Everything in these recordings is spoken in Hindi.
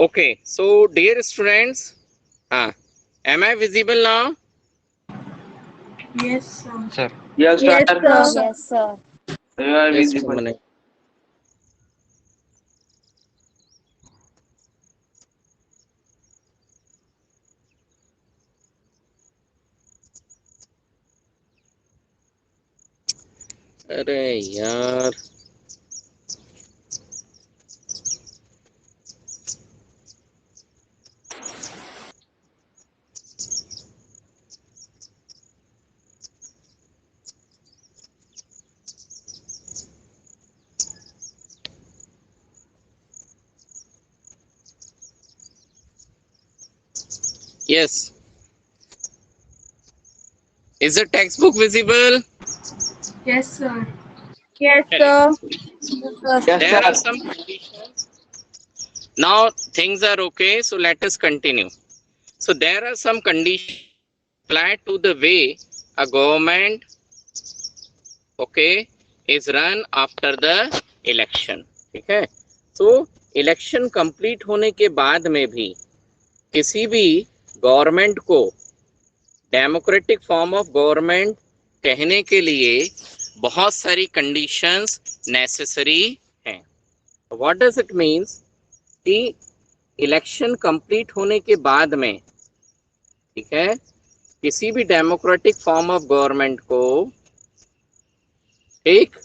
Okay, so dear students, am I visible now? Yes, sir. Sir. Yes, Yes, sir. sir. Yes, sir. You are Just a visible. minute. अरे यार, yes. Is the textbook visible? Yes, sir. Yes, Correct. sir. Yes, There are sir. some conditions. Now things are okay, so let us continue. So there are some conditions apply to the way a government, okay, is run after the election. ठीक है? तो इलेक्शन कंप्लीट होने के बाद में भी किसी भी गवर्नमेंट को डेमोक्रेटिक फॉर्म ऑफ गवर्नमेंट कहने के लिए बहुत सारी कंडीशंस नेसेसरी हैं. व्हाट डज इट मीन्स कि इलेक्शन कंप्लीट होने के बाद में, ठीक है, किसी भी डेमोक्रेटिक फॉर्म ऑफ गवर्नमेंट को एक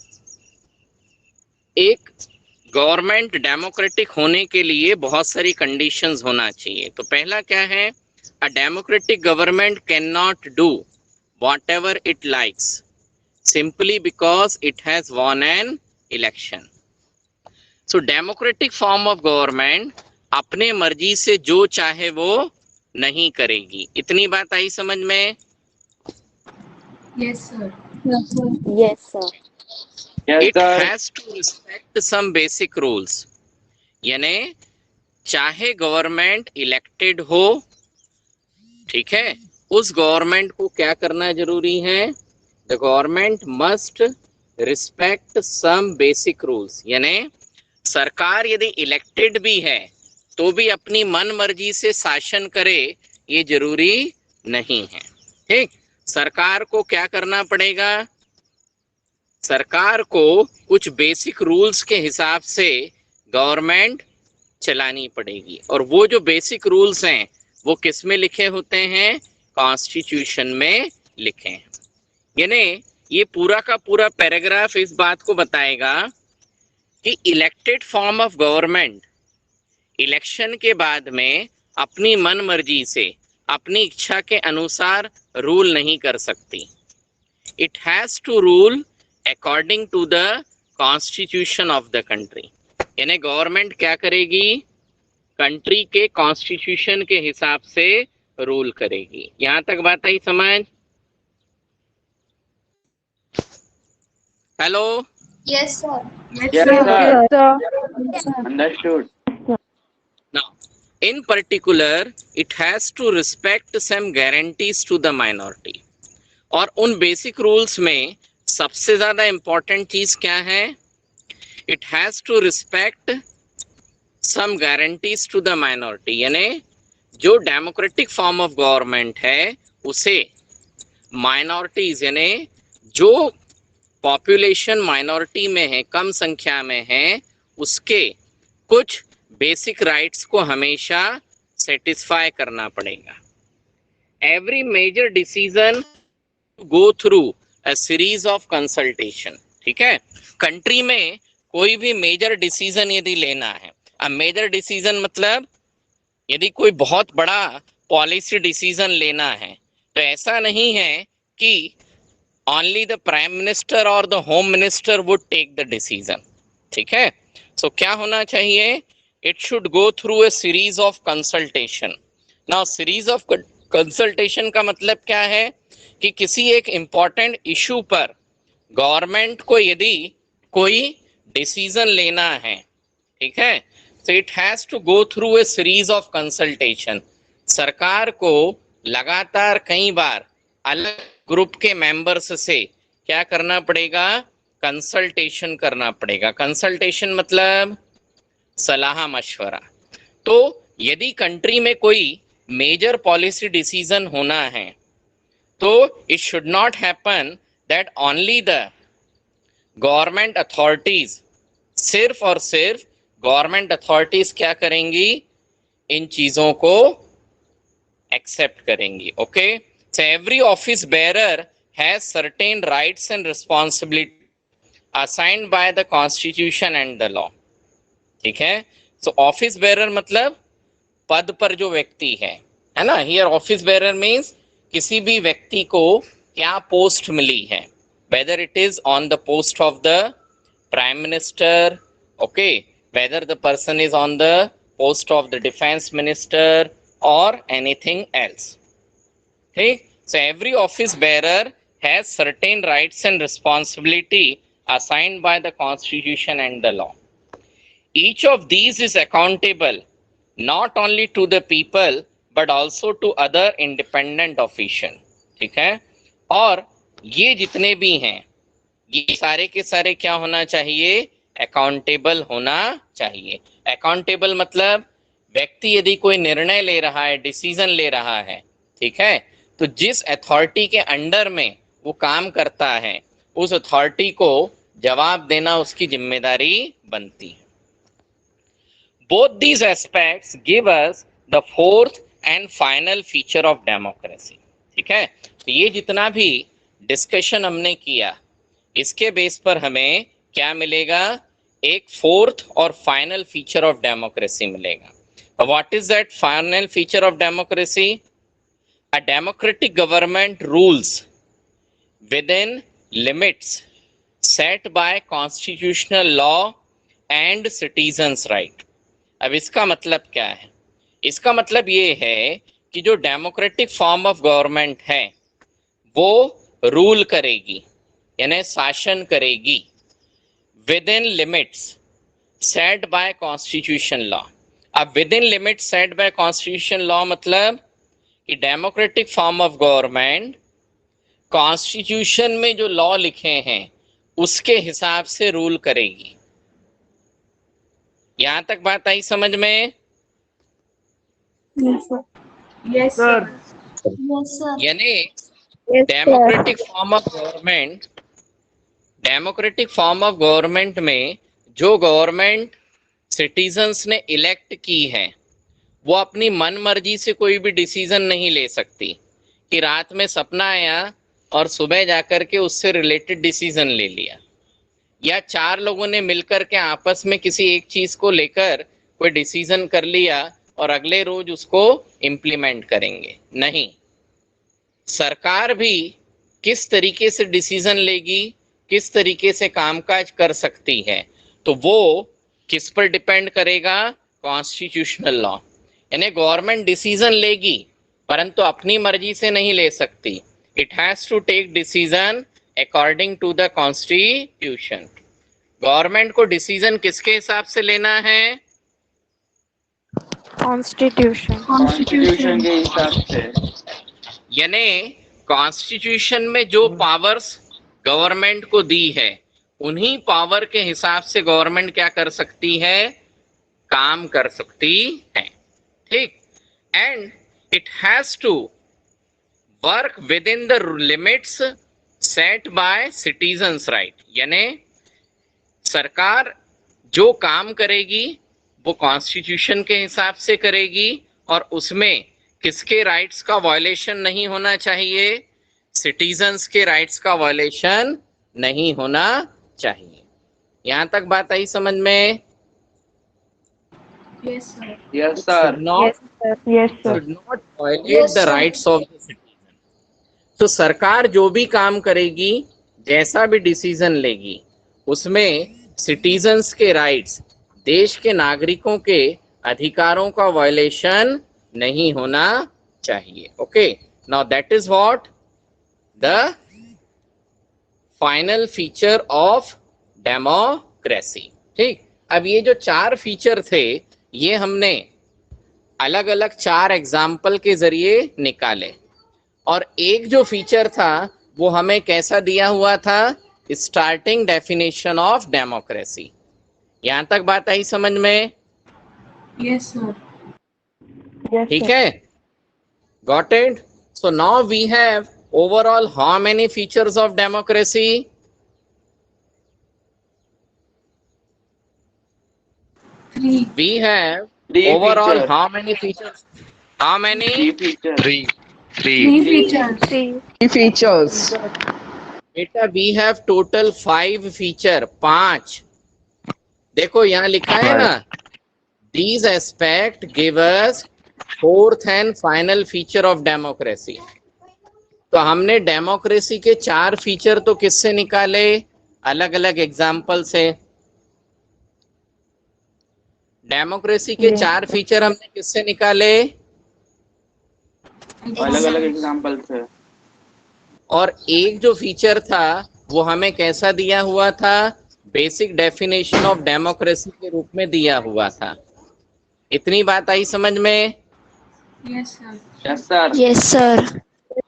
गवर्नमेंट डेमोक्रेटिक होने के लिए बहुत सारी कंडीशंस होना चाहिए. तो पहला क्या है? A democratic government can not do whatever it likes simply because it has won an election. So democratic form of government अपने मर्जी से जो चाहे वो नहीं करेगी. इतनी बात आई समझ में? Yes, sir. Yes, sir. Yes, It sir. has to respect some basic rules. यानी चाहे गवर्नमेंट इलेक्टेड हो, ठीक है, उस गवर्नमेंट को क्या करना जरूरी है? The government must respect some basic rules. यानी सरकार यदि इलेक्टेड भी है तो भी अपनी मन मर्जी से शासन करे ये जरूरी नहीं है. ठीक, सरकार को क्या करना पड़ेगा? सरकार को कुछ बेसिक रूल्स के हिसाब से गवर्नमेंट चलानी पड़ेगी. और वो जो बेसिक रूल्स हैं वो किस में लिखे होते हैं? कॉन्स्टिट्यूशन में लिखे हैं. यानी ये पूरा का पूरा पैराग्राफ इस बात को बताएगा कि elected form of government election के बाद में अपनी मन मर्जी से, अपनी इच्छा के अनुसार रूल नहीं कर सकती. It has to rule according to the constitution of the country. यानी गवर्नमेंट क्या करेगी? कंट्री के कॉन्स्टिट्यूशन के हिसाब से रूल करेगी. यहां तक बात आई समझ? Hello? Yes, sir. Yes, Yes, sir. sir. Yes, sir. Understood. Now, in particular, it has to respect some guarantees to the minority. और उन बेसिक रूल्स में सबसे ज्यादा इंपॉर्टेंट चीज क्या है? It has to respect some guarantees to the minority. यानी जो डेमोक्रेटिक फॉर्म ऑफ गवर्नमेंट है उसे माइनॉरिटीज, यानी जो पॉपुलेशन माइनॉरिटी में है, कम संख्या में है, उसके कुछ बेसिक राइट्स को हमेशा सेटिस्फाई करना पड़ेगा. Every major decision go through a series of consultation. ठीक है, कंट्री में कोई भी मेजर डिसीजन यदि लेना है, अब मेजर डिसीजन मतलब यदि कोई बहुत बड़ा पॉलिसी डिसीजन लेना है, तो ऐसा नहीं है कि ओनली द प्राइम मिनिस्टर और the home minister would take the decision. ठीक है, सो क्या होना चाहिए? It should go through a series of consultation. Now series of consultation का मतलब क्या है? कि किसी एक इंपॉर्टेंट इशू पर गवर्नमेंट को यदि कोई डिसीजन लेना है, ठीक है, तो it has to go through a series of consultation. सरकार को लगातार कई बार अलग ग्रुप के मेंबर्स से क्या करना पड़ेगा? कंसल्टेशन करना पड़ेगा. कंसल्टेशन मतलब सलाह मशवरा. तो यदि कंट्री में कोई मेजर पॉलिसी डिसीजन होना है तो it should not happen that only the government authorities, सिर्फ और सिर्फ गवर्नमेंट अथॉरिटीज क्या करेंगी, इन चीजों को एक्सेप्ट करेंगी. Okay, so every office bearer has certain rights and responsibility assigned by the constitution and the law. ठीक है, सो ऑफिस बेयरर मतलब पद पर जो व्यक्ति है ना. हियर ऑफिस बेयरर मीन्स किसी भी व्यक्ति को क्या पोस्ट मिली है, whether it is on the post of the prime minister, okay, whether the person is on the post of the defence minister और एनीथिंग एल्स. ठीक, so every office bearer has certain rights and responsibility assigned by the constitution and the law. Each of these is accountable not only to the people but also to other independent official. ठीक है, और ये जितने भी हैं ये सारे के सारे क्या होना चाहिए, अकाउंटेबल होना चाहिए. अकाउंटेबल मतलब व्यक्ति यदि कोई निर्णय ले रहा है, डिसीजन ले रहा है, ठीक है, तो जिस अथॉरिटी के अंडर में वो काम करता है उस अथॉरिटी को जवाब देना उसकी जिम्मेदारी बनती है. Both these aspects give us the fourth and final feature of democracy. ठीक है, तो ये जितना भी डिस्कशन हमने किया इसके बेस पर हमें क्या मिलेगा, एक फोर्थ और फाइनल फीचर ऑफ डेमोक्रेसी मिलेगा. What is that final feature of democracy? A democratic government rules within limits set by constitutional law and citizens right. अब इसका मतलब क्या है? इसका मतलब ये है कि जो डेमोक्रेटिक फॉर्म ऑफ गवर्नमेंट है वो रूल करेगी यानी शासन करेगी within limits set by constitution law. अब within limits set by constitution law मतलब कि democratic form of government constitution में जो लॉ लिखे हैं उसके हिसाब से रूल करेगी. यहां तक बात आई समझ में? Yes, sir. Yes, sir. यानी Yes, sir. Democratic form of government में जो गवर्नमेंट सिटीजन्स ने इलेक्ट की है वो अपनी मन मर्जी से कोई भी डिसीजन नहीं ले सकती कि रात में सपना आया और सुबह जाकर के उससे रिलेटेड डिसीजन ले लिया, या चार लोगों ने मिलकर के आपस में किसी एक चीज को लेकर कोई डिसीजन कर लिया और अगले रोज उसको इम्प्लीमेंट करेंगे. नहीं, सरकार भी किस तरीके से डिसीजन लेगी, किस तरीके से कामकाज कर सकती है, तो वो किस पर डिपेंड करेगा, कॉन्स्टिट्यूशनल लॉ. यानी गवर्नमेंट डिसीजन लेगी परंतु अपनी मर्जी से नहीं ले सकती. It has to take decision according to the constitution. Government को डिसीजन किसके हिसाब से लेना है? Constitution. कॉन्स्टिट्यूशन के हिसाब से. यानी कॉन्स्टिट्यूशन में जो पावर्स गवर्नमेंट को दी है उन्हीं पावर के हिसाब से गवर्नमेंट क्या कर सकती है, काम कर सकती है. ठीक, and it has to work within the limits set by citizens right. यानी सरकार जो काम करेगी वो कॉन्स्टिट्यूशन के हिसाब से करेगी और उसमें किसके राइट्स का वायलेशन नहीं होना चाहिए, सिटीजन्स के राइट्स का वायलेशन नहीं होना चाहिए. यहां तक बात आई समझ में? Yes, sir. Yes sir. Yes, sir. Yes, sir. should not violate Yes, the sir. rights of the citizen. तो सरकार जो भी काम करेगी, जैसा भी डिसीजन लेगी, उसमें सिटीजन्स के राइट्स, देश के नागरिकों के अधिकारों का वायलेशन नहीं होना चाहिए. Okay, now that is what the final feature of democracy. ठीक, अब ये जो चार फीचर थे ये हमने अलग अलग चार एग्जाम्पल के जरिए निकाले, और एक जो फीचर था वो हमें कैसा दिया हुआ था, स्टार्टिंग डेफिनेशन ऑफ डेमोक्रेसी. यहां तक बात आई समझ में? Yes, sir. Yes, ठीक sir. है, got it? So now we have overall how many features of democracy? Three. We have Three overall features. how many features? How Three many? features. Three features. Three. features. बेटा we have total 5 feature, 5. देखो यहाँ लिखा है ना, these aspect give us fourth and final feature of democracy. तो हमने डेमोक्रेसी के 4 फीचर तो किससे निकाले? अलग अलग एग्जाम्पल से। डेमोक्रेसी के Yes. 4 फीचर हमने किससे निकाले? अलग अलग एग्जाम्पल से। और एक जो फीचर था वो हमें कैसा दिया हुआ था? बेसिक डेफिनेशन ऑफ डेमोक्रेसी के रूप में दिया हुआ था। इतनी बात आई समझ में? Yes, sir. Yes sir. Yes, sir.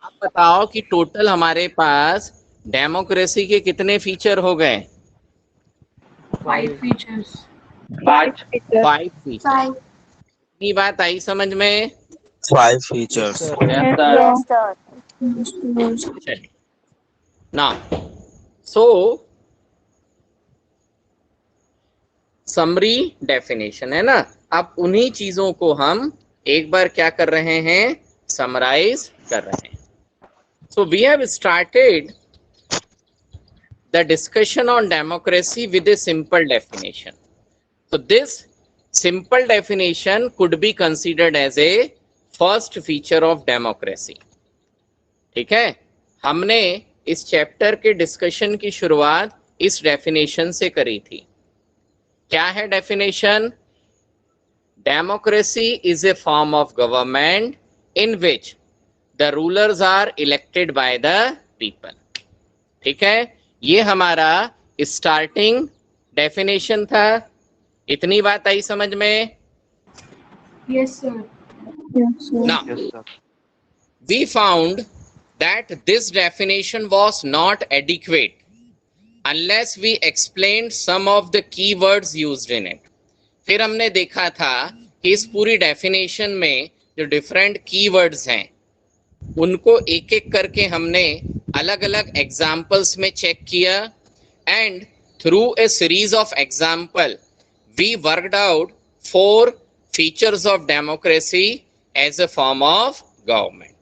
आप बताओ कि टोटल हमारे पास डेमोक्रेसी के कितने फीचर हो गए? 5 features. 5 Features. 5 फीचर। Five. इतनी बात आई समझ में? 5 features. Yes sir. Now, so summary definition है ना, अब उन्हीं चीजों को हम एक बार क्या कर रहे हैं? समराइज कर रहे हैं। So we have started the discussion on democracy with a simple definition. So this simple definition could be considered as a first feature of democracy. ठीक है, हमने इस चैप्टर के डिस्कशन की शुरुआत इस डेफिनेशन से करी थी। क्या है definition? Democracy is a form of government in which the rulers are elected by the people. ठीक है, ये हमारा स्टार्टिंग डेफिनेशन था। इतनी बात आई समझ में? Yes, sir. Now, we found that this definition was not adequate unless we explained some of the keywords used in it. फिर हमने देखा था कि इस पूरी डेफिनेशन में जो डिफरेंट कीवर्ड्स हैं उनको एक एक करके हमने अलग अलग एग्जाम्पल्स में चेक किया, and through a series of example we worked out 4 features of democracy as a form of government.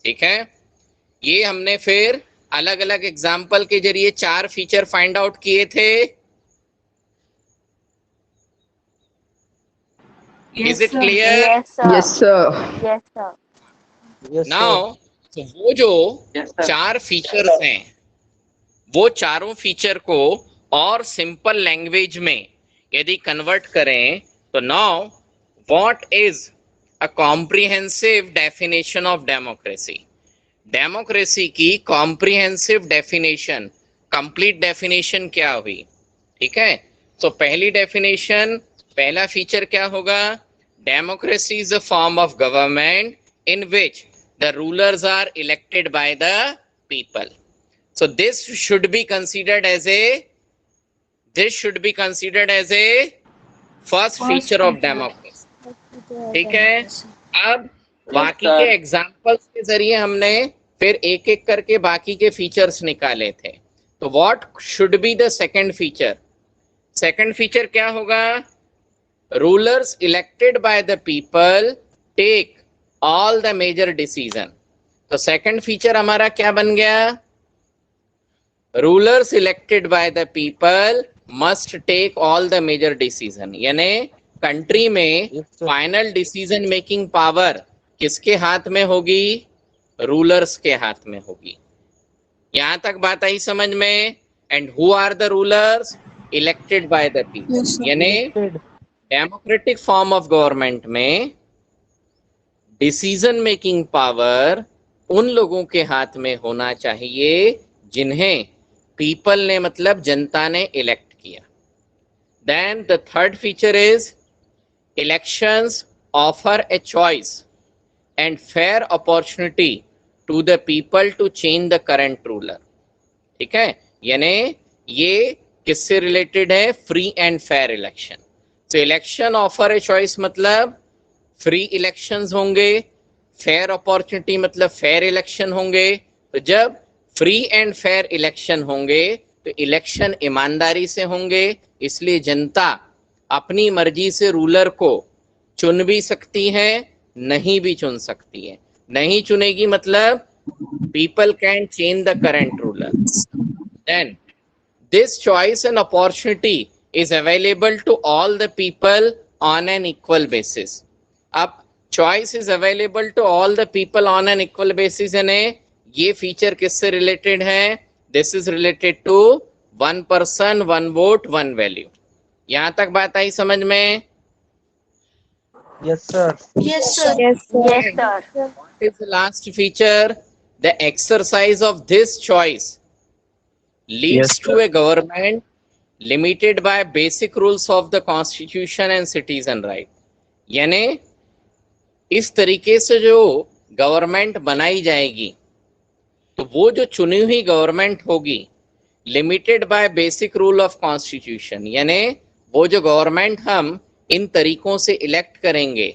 ठीक है, ये हमने फिर अलग अलग एग्जाम्पल के जरिए 4 फीचर फाइंड आउट किए थे। Is it sir. clear? Yes, sir. Yes, sir. Yes, sir. Now, तो वो जो Yes, sir. 4 फीचर्स हैं वो चारों फीचर को और सिंपल लैंग्वेज में यदि कन्वर्ट करें तो now what is a comprehensive definition of democracy? Democracy की कॉम्प्रिहेंसिव डेफिनेशन, कंप्लीट डेफिनेशन क्या हुई? ठीक है, तो पहली डेफिनेशन, पहला फीचर क्या होगा? Democracy is a form of government in which the rulers are elected by the people. So this should be considered as a first feature of democracy. ठीक है, अब बाकी sir. के एग्जाम्पल्स के जरिए हमने फिर एक एक करके बाकी के फीचर्स निकाले थे। तो what should be the second feature? Second feature क्या होगा? Rulers elected by the people take all the major decision. तो सेकंड फीचर हमारा क्या बन गया? Rulers elected by the people must take all the major decision, यानी कंट्री में फाइनल डिसीजन मेकिंग पावर किसके हाथ में होगी? रूलर्स के हाथ में होगी। यहां तक बात आई समझ में? And who are the rulers? Elected by the people. यानी डेमोक्रेटिक फॉर्म ऑफ गवर्नमेंट में डिसीजन मेकिंग पावर उन लोगों के हाथ में होना चाहिए जिन्हें पीपल ने, मतलब जनता ने इलेक्ट किया। Then the third feature is elections offer a choice and fair opportunity to the people to change the current ruler. ठीक है, यानी ये किससे रिलेटेड है? Free and fair election. तो इलेक्शन ऑफर ए चॉइस मतलब फ्री इलेक्शंस होंगे, फेयर अपॉर्चुनिटी मतलब फेयर इलेक्शन होंगे। तो जब फ्री एंड फेयर इलेक्शन होंगे तो इलेक्शन ईमानदारी से होंगे, इसलिए जनता अपनी मर्जी से रूलर को चुन भी सकती है, नहीं भी चुन सकती है। नहीं चुनेगी मतलब people can change the current ruler. Then this choice and opportunity is available to all the people on an equal basis. अब choice is available to all the people on an equal basis यानी ये फीचर किससे रिलेटेड है? This is related to one person, one vote, one value. यहां तक बात आई समझ में? Yes, sir. Yes, sir. Yes, sir. Yes, sir. What is the last feature? The exercise of this choice leads Yes, to sir. a government limited by basic rules of the constitution and citizen right. यानी इस तरीके से जो गवर्नमेंट बनाई जाएगी तो वो जो चुनी हुई गवर्नमेंट होगी limited by basic rule of constitution, यानी वो जो गवर्नमेंट हम इन तरीकों से इलेक्ट करेंगे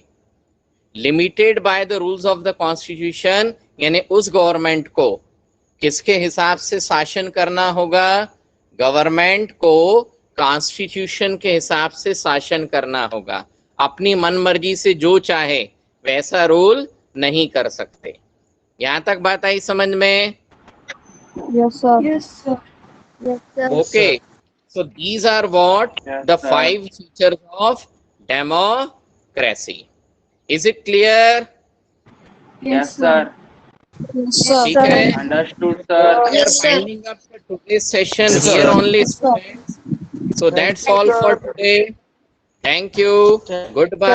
limited by the rules of the constitution, यानी उस गवर्नमेंट को किसके हिसाब से शासन करना होगा? गवर्नमेंट को कॉन्स्टिट्यूशन के हिसाब से शासन करना होगा। अपनी मनमर्जी से जो चाहे वैसा रूल नहीं कर सकते। यहां तक बात आई समझ में? Yes, sir. Yes, sir. Yes, sir. Okay, so these are what Yes, the sir. 5 features of democracy. Is it clear? Yes, sir. Yes, ठीक है? Understood, sir. We are winding up the today's session here only, students. So that's all for today. Thank you. Goodbye.